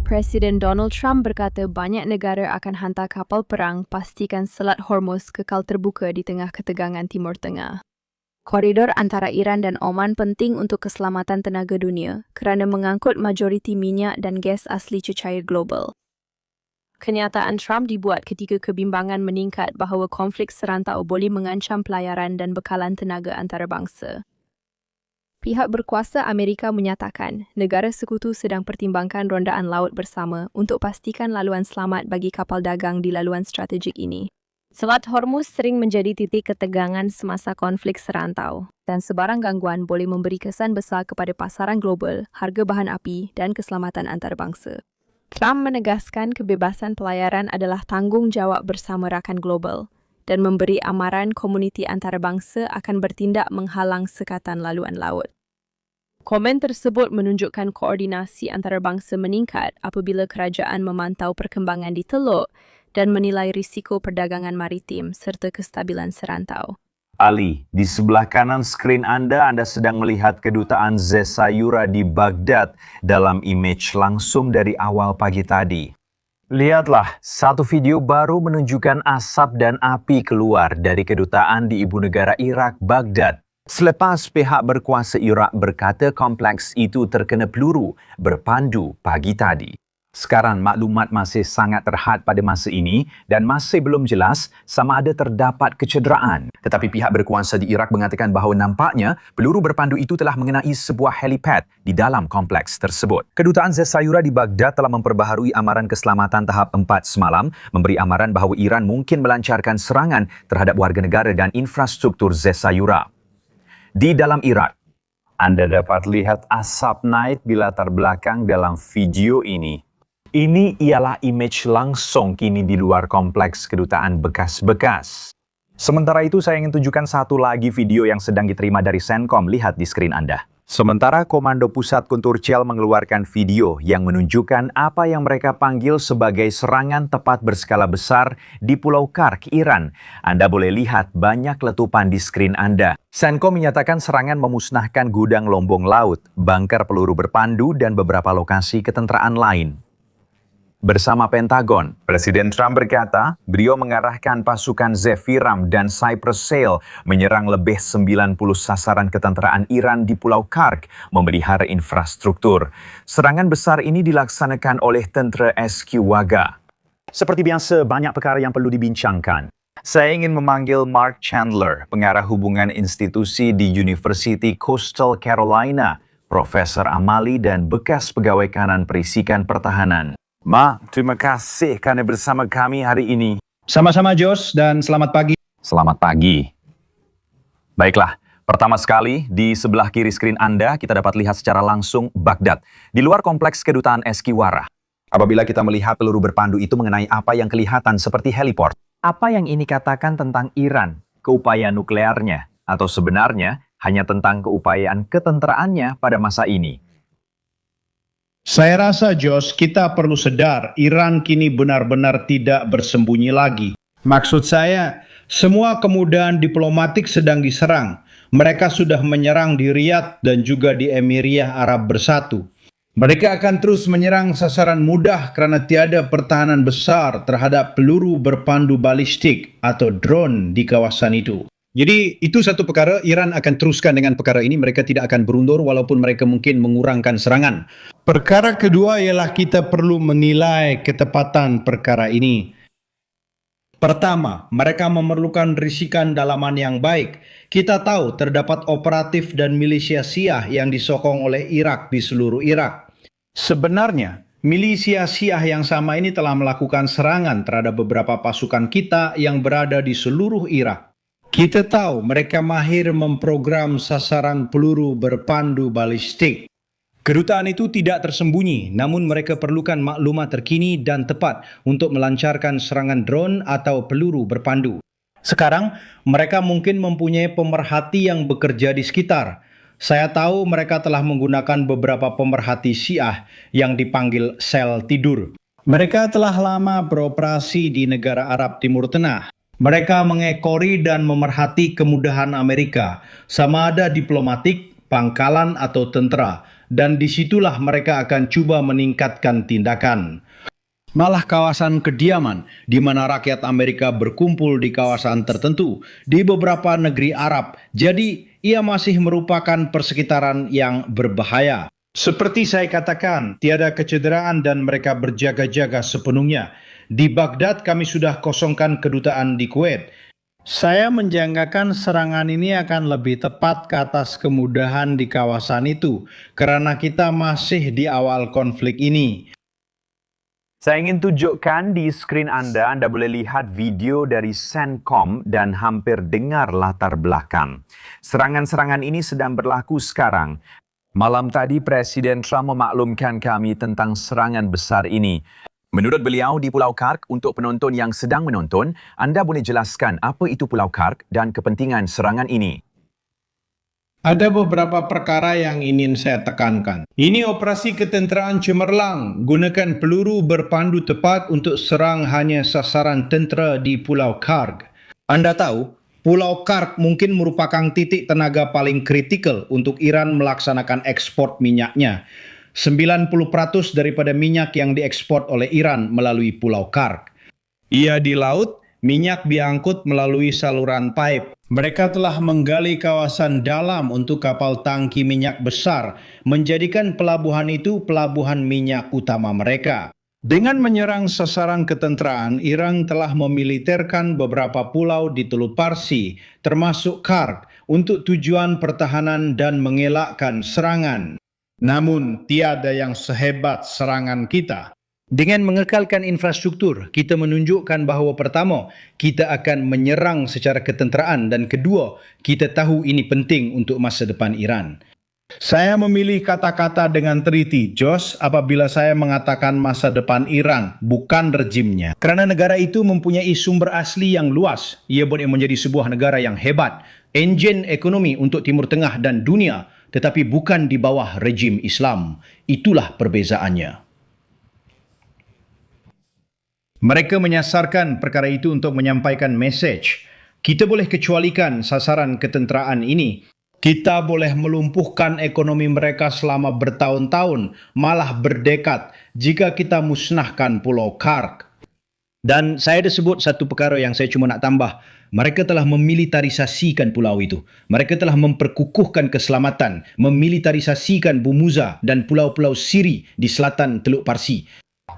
Presiden Donald Trump berkata banyak negara akan hantar kapal perang pastikan Selat Hormuz kekal terbuka di tengah ketegangan Timur Tengah. Koridor antara Iran dan Oman penting untuk keselamatan tenaga dunia kerana mengangkut majoriti minyak dan gas asli cecair global. Kenyataan Trump dibuat ketika kebimbangan meningkat bahawa konflik serantau boleh mengancam pelayaran dan bekalan tenaga antarabangsa. Pihak berkuasa Amerika menyatakan negara sekutu sedang pertimbangkan rondaan laut bersama untuk pastikan laluan selamat bagi kapal dagang di laluan strategik ini. Selat Hormuz sering menjadi titik ketegangan semasa konflik serantau dan sebarang gangguan boleh memberi kesan besar kepada pasaran global, harga bahan api dan keselamatan antarabangsa. Trump menegaskan kebebasan pelayaran adalah tanggungjawab bersama rakan global dan memberi amaran komuniti antarabangsa akan bertindak menghalang sekatan laluan laut. Komen tersebut menunjukkan koordinasi antarabangsa meningkat apabila kerajaan memantau perkembangan di Teluk dan menilai risiko perdagangan maritim serta kestabilan serantau. Ali, di sebelah kanan skrin Anda sedang melihat kedutaan Zesayura di Baghdad dalam image langsung dari awal pagi tadi. Lihatlah, satu video baru menunjukkan asap dan api keluar dari kedutaan di ibu negara Irak, Baghdad. Selepas pihak berkuasa Irak berkata kompleks itu terkena peluru berpandu pagi tadi. Sekarang maklumat masih sangat terhad pada masa ini dan masih belum jelas sama ada terdapat kecederaan. Tetapi pihak berkuasa di Irak mengatakan bahawa nampaknya peluru berpandu itu telah mengenai sebuah helipad di dalam kompleks tersebut. Kedutaan Zesayura di Baghdad telah memperbaharui amaran keselamatan tahap 4 semalam, memberi amaran bahawa Iran mungkin melancarkan serangan terhadap warga negara dan infrastruktur Zesayura. Di dalam Irak, Anda dapat lihat asap naik di latar belakang dalam video ini. Ini ialah image langsung kini di luar kompleks kedutaan bekas-bekas. Sementara itu saya ingin tunjukkan satu lagi video yang sedang diterima dari Senkom. Lihat di skrin Anda. Sementara Komando Pusat Kunturcel mengeluarkan video yang menunjukkan apa yang mereka panggil sebagai serangan tepat berskala besar di Pulau Kark, Iran. Anda boleh lihat banyak letupan di skrin Anda. Senkom menyatakan serangan memusnahkan gudang lombong laut, bangker peluru berpandu, dan beberapa lokasi ketenteraan lain. Bersama Pentagon, Presiden Trump berkata beliau mengarahkan pasukan Zephyram dan Cypress Sail menyerang lebih 90 sasaran ketenteraan Iran di Pulau Kark, memelihara infrastruktur. Serangan besar ini dilaksanakan oleh tentera SQ Waga. Seperti biasa, banyak perkara yang perlu dibincangkan. Saya ingin memanggil Mark Chandler, pengarah hubungan institusi di University Coastal Carolina, Profesor Amali dan bekas pegawai kanan Perisikan Pertahanan. Ma, terima kasih kerana bersama kami hari ini. Sama-sama Jos dan selamat pagi. Selamat pagi. Baiklah, pertama sekali di sebelah kiri skrin Anda kita dapat lihat secara langsung Baghdad di luar kompleks kedutaan Eskiwara. Apabila kita melihat peluru berpandu itu mengenai apa yang kelihatan seperti heliport. Apa yang ini katakan tentang Iran, keupayaan nuklearnya, atau sebenarnya hanya tentang keupayaan ketenteraannya pada masa ini? Saya rasa, Jos, kita perlu sadar Iran kini benar-benar tidak bersembunyi lagi. Maksud saya, semua kemudahan diplomatik sedang diserang. Mereka sudah menyerang di Riyadh dan juga di Emiria Arab Bersatu. Mereka akan terus menyerang sasaran mudah kerana tiada pertahanan besar terhadap peluru berpandu balistik atau drone di kawasan itu. Jadi itu satu perkara, Iran akan teruskan dengan perkara ini, mereka tidak akan berundur walaupun mereka mungkin mengurangkan serangan. Perkara kedua ialah kita perlu menilai ketepatan perkara ini. Pertama, mereka memerlukan risikan dalaman yang baik. Kita tahu terdapat operatif dan milisia Syiah yang disokong oleh Irak di seluruh Irak. Sebenarnya, milisia Syiah yang sama ini telah melakukan serangan terhadap beberapa pasukan kita yang berada di seluruh Irak. Kita tahu mereka mahir memprogram sasaran peluru berpandu balistik. Kedutaan itu tidak tersembunyi, namun mereka perlukan maklumat terkini dan tepat untuk melancarkan serangan drone atau peluru berpandu. Sekarang, mereka mungkin mempunyai pemerhati yang bekerja di sekitar. Saya tahu mereka telah menggunakan beberapa pemerhati Syiah yang dipanggil sel tidur. Mereka telah lama beroperasi di negara Arab Timur Tengah. Mereka mengekori dan memerhati kemudahan Amerika, sama ada diplomatik, pangkalan atau tentera, dan disitulah mereka akan coba meningkatkan tindakan. Malah kawasan kediaman, di mana rakyat Amerika berkumpul di kawasan tertentu, di beberapa negeri Arab. Jadi, ia masih merupakan persekitaran yang berbahaya. Seperti saya katakan, tiada kecederaan dan mereka berjaga-jaga sepenuhnya. Di Baghdad kami sudah kosongkan kedutaan di Kuwait. Saya menjangkakan serangan ini akan lebih tepat ke atas kemudahan di kawasan itu, karena kita masih di awal konflik ini. Saya ingin tunjukkan di skrin Anda boleh lihat video dari CENTCOM dan hampir dengar latar belakang. Serangan-serangan ini sedang berlaku sekarang. Malam tadi Presiden Trump memaklumkan kami tentang serangan besar ini. Menurut beliau di Pulau Kark, untuk penonton yang sedang menonton, Anda boleh jelaskan apa itu Pulau Kark dan kepentingan serangan ini. Ada beberapa perkara yang ingin saya tekankan. Ini operasi ketenteraan cemerlang. Gunakan peluru berpandu tepat untuk serang hanya sasaran tentera di Pulau Karg. Anda tahu, Pulau Karg mungkin merupakan titik tenaga paling kritikal untuk Iran melaksanakan ekspor minyaknya. 90% daripada minyak yang diekspor oleh Iran melalui Pulau Karg. Ia di laut, minyak diangkut melalui saluran pipe. Mereka telah menggali kawasan dalam untuk kapal tangki minyak besar, menjadikan pelabuhan itu pelabuhan minyak utama mereka. Dengan menyerang sasaran ketenteraan, Iran telah memiliterkan beberapa pulau di Teluk Parsi, termasuk Karg, untuk tujuan pertahanan dan mengelakkan serangan. Namun, tiada yang sehebat serangan kita. Dengan mengekalkan infrastruktur, kita menunjukkan bahawa pertama, kita akan menyerang secara ketenteraan dan kedua, kita tahu ini penting untuk masa depan Iran. Saya memilih kata-kata dengan teliti, Jos, apabila saya mengatakan masa depan Iran, bukan rejimnya. Kerana negara itu mempunyai sumber asli yang luas, ia boleh menjadi sebuah negara yang hebat, enjin ekonomi untuk Timur Tengah dan dunia, tetapi bukan di bawah rejim Islam. Itulah perbezaannya. Mereka menyasarkan perkara itu untuk menyampaikan mesej. Kita boleh kecualikan sasaran ketenteraan ini. Kita boleh melumpuhkan ekonomi mereka selama bertahun-tahun, malah berdekad jika kita musnahkan Pulau Karg. Dan saya ada sebut satu perkara yang saya cuma nak tambah. Mereka telah memilitarisasikan pulau itu. Mereka telah memperkukuhkan keselamatan, memilitarisasikan Bumuza dan pulau-pulau Siri di selatan Teluk Parsi.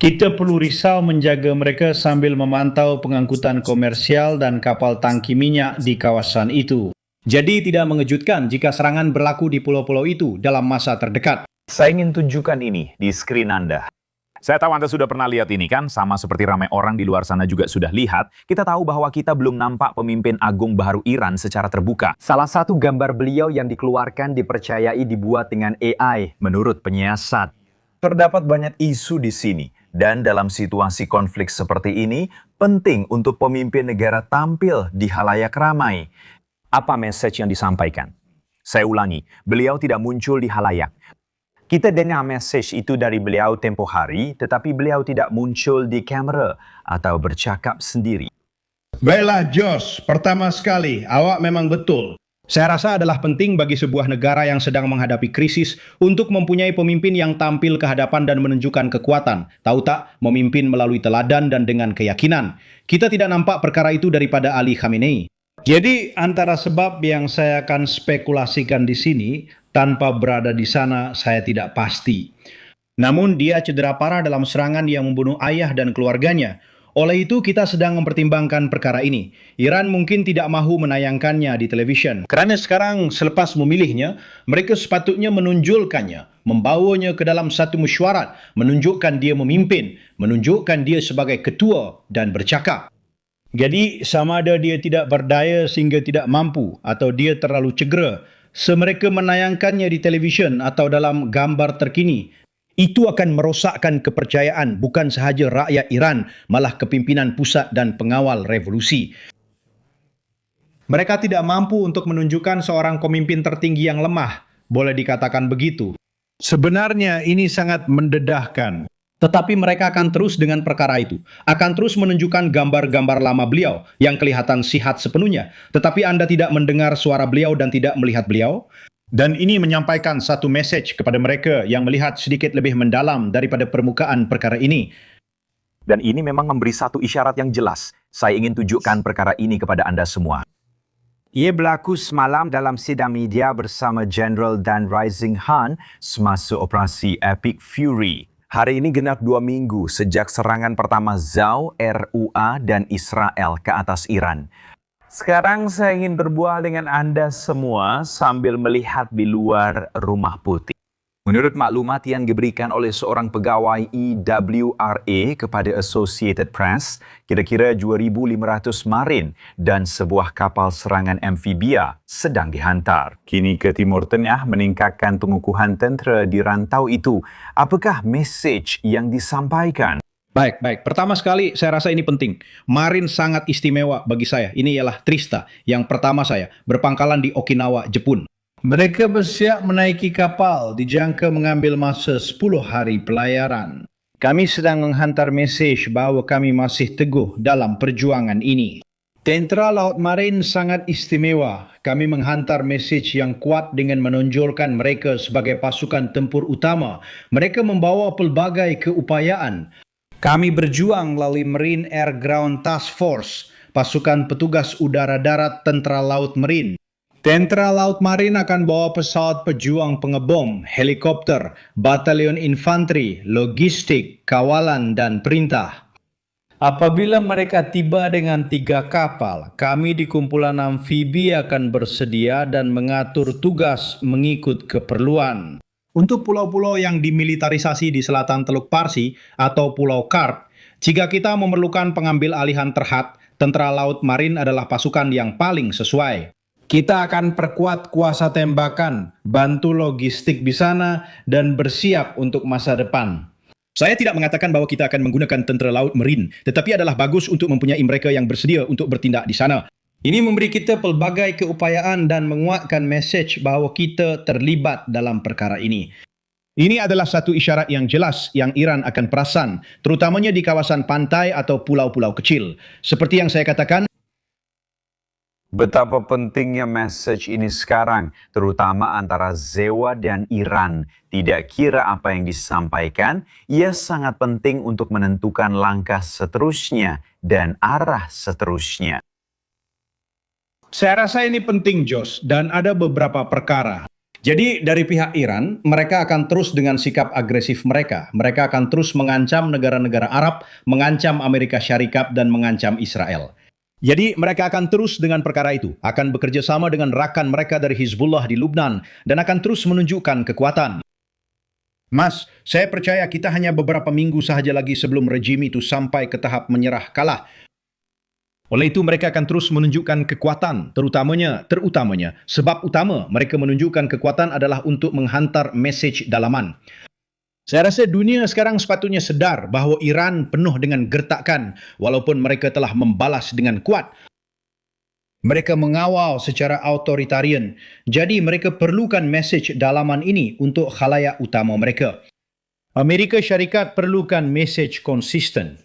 Kita perlu risau menjaga mereka sambil memantau pengangkutan komersial dan kapal tangki minyak di kawasan itu. Jadi tidak mengejutkan jika serangan berlaku di pulau-pulau itu dalam masa terdekat. Saya ingin tunjukkan ini di skrin Anda. Saya tahu Anda sudah pernah lihat ini kan, sama seperti ramai orang di luar sana juga sudah lihat. Kita tahu bahwa kita belum nampak pemimpin agung baru Iran secara terbuka. Salah satu gambar beliau yang dikeluarkan dipercayai dibuat dengan AI, menurut penyiasat. Terdapat banyak isu di sini. Dan dalam situasi konflik seperti ini, penting untuk pemimpin negara tampil di halayak ramai. Apa message yang disampaikan? Saya ulangi, beliau tidak muncul di halayak. Kita dengar message itu dari beliau tempoh hari, tetapi beliau tidak muncul di kamera atau bercakap sendiri. Baiklah Jos, pertama sekali, awak memang betul. Saya rasa adalah penting bagi sebuah negara yang sedang menghadapi krisis untuk mempunyai pemimpin yang tampil ke hadapan dan menunjukkan kekuatan. Tahu tak, memimpin melalui teladan dan dengan keyakinan. Kita tidak nampak perkara itu daripada Ali Khamenei. Jadi antara sebab yang saya akan spekulasikan di sini, tanpa berada di sana saya tidak pasti. Namun dia cedera parah dalam serangan yang membunuh ayah dan keluarganya. Oleh itu kita sedang mempertimbangkan perkara ini. Iran mungkin tidak mahu menayangkannya di televisyen. Kerana sekarang selepas memilihnya, mereka sepatutnya menunjulkannya, membawanya ke dalam satu mesyuarat, menunjukkan dia memimpin, menunjukkan dia sebagai ketua dan bercakap. Jadi sama ada dia tidak berdaya sehingga tidak mampu atau dia terlalu cegera, semereka menayangkannya di televisyen atau dalam gambar terkini, itu akan merosakkan kepercayaan bukan sahaja rakyat Iran, malah kepimpinan pusat dan pengawal revolusi. Mereka tidak mampu untuk menunjukkan seorang pemimpin tertinggi yang lemah, boleh dikatakan begitu. Sebenarnya ini sangat mendedahkan. Tetapi mereka akan terus dengan perkara itu. Akan terus menunjukkan gambar-gambar lama beliau yang kelihatan sihat sepenuhnya. Tetapi Anda tidak mendengar suara beliau dan tidak melihat beliau. Dan ini menyampaikan satu mesej kepada mereka yang melihat sedikit lebih mendalam daripada permukaan perkara ini. Dan ini memang memberi satu isyarat yang jelas. Saya ingin tunjukkan perkara ini kepada Anda semua. Ia berlaku semalam dalam sidang media bersama General Dan Rising Han semasa operasi Epic Fury. Hari ini genap 2 minggu sejak serangan pertama ZAW, RUA dan Israel ke atas Iran. Sekarang saya ingin berbual dengan Anda semua sambil melihat di luar Rumah Putih. Menurut maklumat yang diberikan oleh seorang pegawai EWRA kepada Associated Press, kira-kira 2,500 marin dan sebuah kapal serangan amfibia sedang dihantar. Kini ke Timur Tengah meningkatkan pengukuhan tentera di rantau itu. Apakah mesej yang disampaikan? Baik. Pertama sekali, saya rasa ini penting. Marin sangat istimewa bagi saya. Ini ialah Trista, yang pertama saya, berpangkalan di Okinawa, Jepun. Mereka bersiap menaiki kapal, dijangka mengambil masa 10 hari pelayaran. Kami sedang menghantar mesej bahawa kami masih teguh dalam perjuangan ini. Tentera Laut Marin sangat istimewa. Kami menghantar mesej yang kuat dengan menonjolkan mereka sebagai pasukan tempur utama. Mereka membawa pelbagai keupayaan. Kami berjuang melalui Marine Air Ground Task Force, pasukan petugas udara darat Tentera Laut Marin. Tentera Laut Marin akan bawa pesawat pejuang pengebom, helikopter, batalion infanteri, logistik, kawalan dan perintah. Apabila mereka tiba dengan 3 kapal, kami di kumpulan amfibi akan bersedia dan mengatur tugas mengikut keperluan. Untuk pulau-pulau yang dimilitarisasi di selatan Teluk Parsi atau Pulau Karp, jika kita memerlukan pengambil alihan terhad, Tentera Laut Marin adalah pasukan yang paling sesuai. Kita akan perkuat kuasa tembakan, bantu logistik di sana, dan bersiap untuk masa depan. Saya tidak mengatakan bahwa kita akan menggunakan Tentera Laut Marin, tetapi adalah bagus untuk mempunyai mereka yang bersedia untuk bertindak di sana. Ini memberi kita pelbagai keupayaan dan menguatkan mesej bahawa kita terlibat dalam perkara ini. Ini adalah satu isyarat yang jelas yang Iran akan perasan, terutamanya di kawasan pantai atau pulau-pulau kecil. Seperti yang saya katakan, betapa pentingnya mesej ini sekarang, terutama antara ZEWA dan Iran. Tidak kira apa yang disampaikan, ia sangat penting untuk menentukan langkah seterusnya dan arah seterusnya. Saya rasa ini penting, Jos, dan ada beberapa perkara. Jadi dari pihak Iran, mereka akan terus dengan sikap agresif mereka. Mereka akan terus mengancam negara-negara Arab, mengancam Amerika Syarikat, dan mengancam Israel. Jadi mereka akan terus dengan perkara itu, akan bekerja sama dengan rakan mereka dari Hizbullah di Lubnan, dan akan terus menunjukkan kekuatan. Mas, saya percaya kita hanya beberapa minggu sahaja lagi sebelum rejim itu sampai ke tahap menyerah kalah. Oleh itu mereka akan terus menunjukkan kekuatan, terutamanya, sebab utama mereka menunjukkan kekuatan adalah untuk menghantar mesej dalaman. Saya rasa dunia sekarang sepatutnya sedar bahawa Iran penuh dengan gertakan walaupun mereka telah membalas dengan kuat. Mereka mengawal secara autoritarian, jadi mereka perlukan mesej dalaman ini untuk khalayak utama mereka. Amerika Syarikat perlukan mesej konsisten.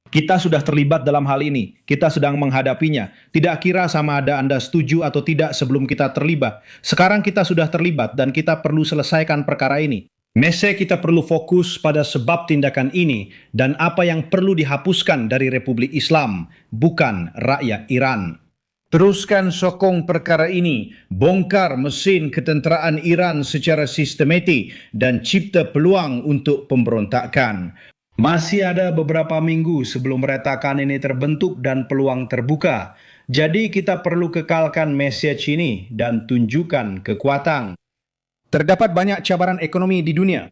Kita sudah terlibat dalam hal ini. Kita sedang menghadapinya. Tidak kira sama ada Anda setuju atau tidak sebelum kita terlibat. Sekarang kita sudah terlibat dan kita perlu selesaikan perkara ini. Mesej kita perlu fokus pada sebab tindakan ini dan apa yang perlu dihapuskan dari Republik Islam, bukan rakyat Iran. Teruskan sokong perkara ini, bongkar mesin ketenteraan Iran secara sistematik dan cipta peluang untuk pemberontakan. Masih ada beberapa minggu sebelum retakan ini terbentuk dan peluang terbuka. Jadi kita perlu kekalkan mesej ini dan tunjukkan kekuatan. Terdapat banyak cabaran ekonomi di dunia.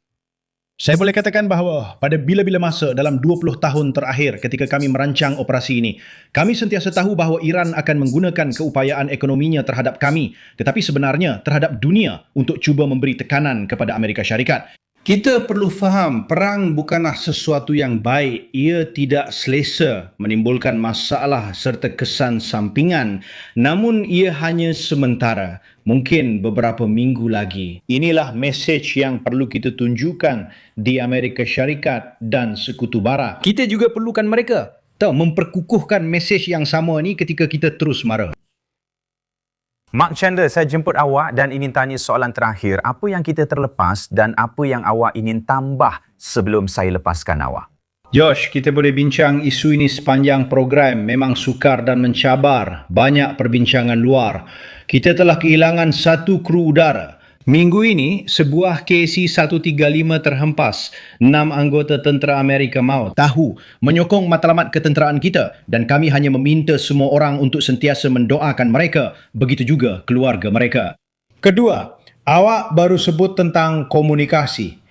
Saya boleh katakan bahawa pada bila-bila masa dalam 20 tahun terakhir ketika kami merancang operasi ini, kami sentiasa tahu bahawa Iran akan menggunakan keupayaan ekonominya terhadap kami, tetapi sebenarnya terhadap dunia untuk cuba memberi tekanan kepada Amerika Syarikat. Kita perlu faham, perang bukanlah sesuatu yang baik. Ia tidak selesa, menimbulkan masalah serta kesan sampingan. Namun ia hanya sementara, mungkin beberapa minggu lagi. Inilah mesej yang perlu kita tunjukkan di Amerika Syarikat dan Sekutu Barat. Kita juga perlukan mereka memperkukuhkan mesej yang sama ini ketika kita terus marah. Mark Chandler, saya jemput awak dan ingin tanya soalan terakhir. Apa yang kita terlepas dan apa yang awak ingin tambah sebelum saya lepaskan awak? Josh, kita boleh bincang isu ini sepanjang program. Memang sukar dan mencabar. Banyak perbincangan luar. Kita telah kehilangan satu kru udara. Minggu ini, sebuah KC-135 terhempas. 6 anggota tentera Amerika maut. Tahu, menyokong matlamat ketenteraan kita dan kami hanya meminta semua orang untuk sentiasa mendoakan mereka. Begitu juga keluarga mereka. Kedua, awak baru sebut tentang komunikasi.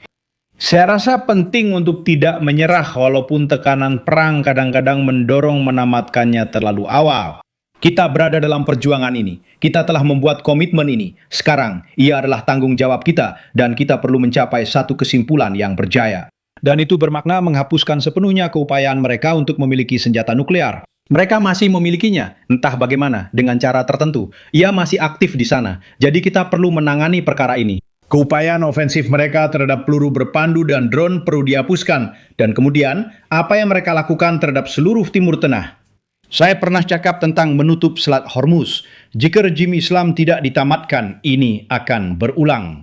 Saya rasa penting untuk tidak menyerah walaupun tekanan perang kadang-kadang mendorong menamatkannya terlalu awal. Kita berada dalam perjuangan ini. Kita telah membuat komitmen ini. Sekarang, ia adalah tanggung jawab kita dan kita perlu mencapai satu kesimpulan yang berjaya. Dan itu bermakna menghapuskan sepenuhnya keupayaan mereka untuk memiliki senjata nuklear. Mereka masih memilikinya, entah bagaimana, dengan cara tertentu. Ia masih aktif di sana, jadi kita perlu menangani perkara ini. Keupayaan ofensif mereka terhadap peluru berpandu dan drone perlu dihapuskan. Dan kemudian, apa yang mereka lakukan terhadap seluruh Timur Tengah? Saya pernah cakap tentang menutup Selat Hormuz. Jika rejim Islam tidak ditamatkan, ini akan berulang.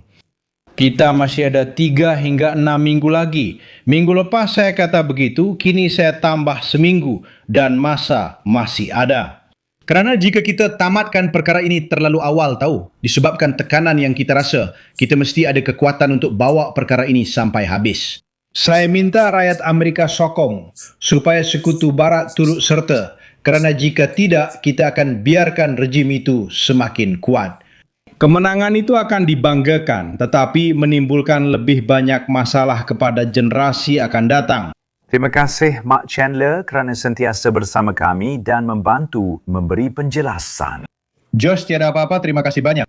Kita masih ada 3 hingga 6 minggu lagi. Minggu lepas saya kata begitu, kini saya tambah seminggu. Dan masa masih ada. Kerana jika kita tamatkan perkara ini terlalu awal tahu, disebabkan tekanan yang kita rasa, kita mesti ada kekuatan untuk bawa perkara ini sampai habis. Saya minta rakyat Amerika sokong supaya sekutu barat turut serta, kerana jika tidak, kita akan biarkan rejim itu semakin kuat. Kemenangan itu akan dibanggakan, tetapi menimbulkan lebih banyak masalah kepada generasi akan datang. Terima kasih Mark Chandler kerana sentiasa bersama kami dan membantu memberi penjelasan. Josh, tiada apa-apa, terima kasih banyak.